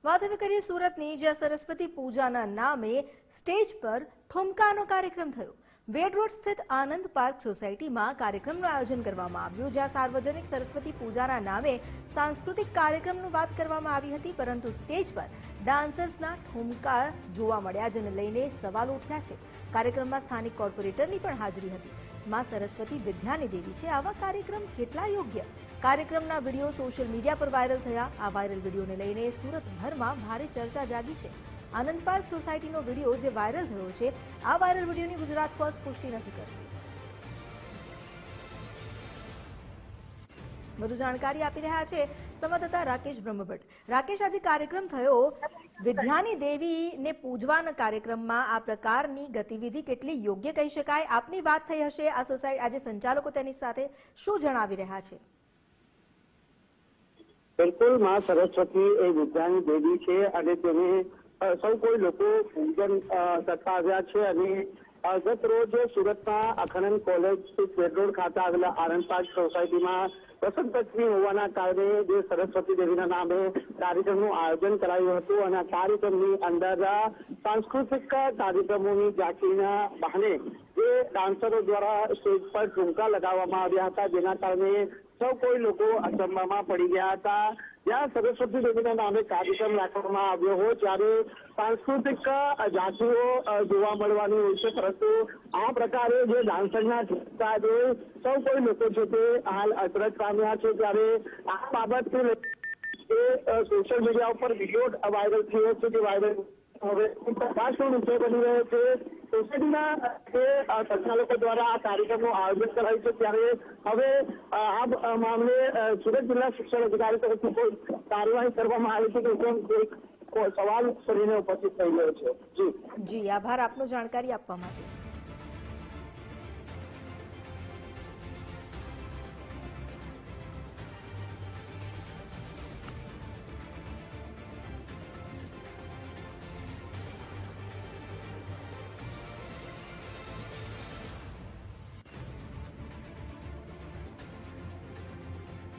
વાત હવે કરીએ સુરતની, જ્યાં સરસ્વતી પૂજાના નામે સ્ટેજ પર ઠુમકાનો કાર્યક્રમ થયો। વેડ રોડ સ્થિત આનંદ પાર્ક સોસાયટીમાં કાર્યક્રમનું આયોજન કરવામાં આવ્યું, જ્યાં સાર્વજનિક સરસ્વતી પૂજાના નામે સાંસ્કૃતિક કાર્યક્રમની વાત કરવામાં આવી હતી, પરંતુ સ્ટેજ પર ડાન્સર્સના ઠુમકા જોવા મળ્યા, જેને લઈને સવાલ ઉઠ્યા છે। કાર્યક્રમમાં સ્થાનિક કોર્પોરેટરની પણ હાજરી હતી। માં સરસ્વતી વિદ્યાની દેવી છે, આવા કાર્યક્રમ કેટલા યોગ્ય? કાર્યક્રમના વિડીયો સોશિયલ મીડિયા પર વાયરલ થયા। આ વાયરલ વિડીયોને લઈને સુરતભરમાં ભારે ચર્ચા જાગી છે। આનંદ પાર્ક સોસાયટીનો વિડીયો જે વાયરલ થયો છે, આ વાયરલ વિડીયોની ગુજરાત ફર્સ્ટ પુષ્ટિ નથી કરતી। વધુ જાણકારી આપી રહ્યા છે સંવાદદાતા રાકેશ બ્રહ્મભટ્ટ। રાકેશ, આજે કાર્યક્રમ થયો વિદ્યાની દેવીને પૂજવાના કાર્યક્રમમાં આ પ્રકારની ગતિવિધિ કેટલી યોગ્ય કહી શકાય? આપની વાત થઈ હશે આ સોસાયટી, આજે સંચાલકો તેની સાથે શું જણાવી રહ્યા છે? બિલકુલ, માં સરસ્વતી એ વિદ્યાની દેવી છે અને તેને સૌ કોઈ લોકો પૂજન કરતા આવ્યા છે। અને ગત રોજ સુરતમાં અખનન કોલેજ વેડ રોડ ખાતે આવેલા આનંદ પાર્ક સોસાયટીમાં વસંત પંચમી હોવાના કારણે જે સરસ્વતી દેવીના નામે કાર્યક્રમનું આયોજન કરાયું હતું અને આ કાર્યક્રમની અંદર સાંસ્કૃતિક કાર્યક્રમોની ઝાંખીના બહાને જે ડાન્સરો દ્વારા સ્ટેજ પર ઠુમકા લગાવવામાં આવ્યા હતા, જેના કારણે સૌ કોઈ લોકો અચંબામાં પડી ગયા હતા। જ્યાં સરસ્વતી દેવીના નામે કાર્યક્રમ રાખવામાં આવ્યો હોય ત્યારે સાંસ્કૃતિક ઝાંખીઓ જોવા મળવાની હોય છે, પરંતુ આ પ્રકારે જે ડાન્સરના ઠુમકા જે સૌ કોઈ લોકો છે તે હાલ અચરજ પામ્યા છે। ત્યારે આ બાબતને સોશિયલ મીડિયા ઉપર વિડીયો વાયરલ થયો છે, જે વાયરલ હવે પ્રકાશનો વિષય બની રહ્યો છે। સોસાયટીના જે સંચાલકો દ્વારા આ કાર્યક્રમનું આયોજન કરાયું છે, ત્યારે હવે આ મામલે સુરત જિલ્લા શિક્ષણ અધિકારી તરફથી કોઈ કાર્યવાહી કરવામાં આવી છે કે કેમ, એક સવાલ કરીને ઉપસ્થિત થઈ ગયો છે। જી, આભાર આપનો જાણકારી આપવા માટે।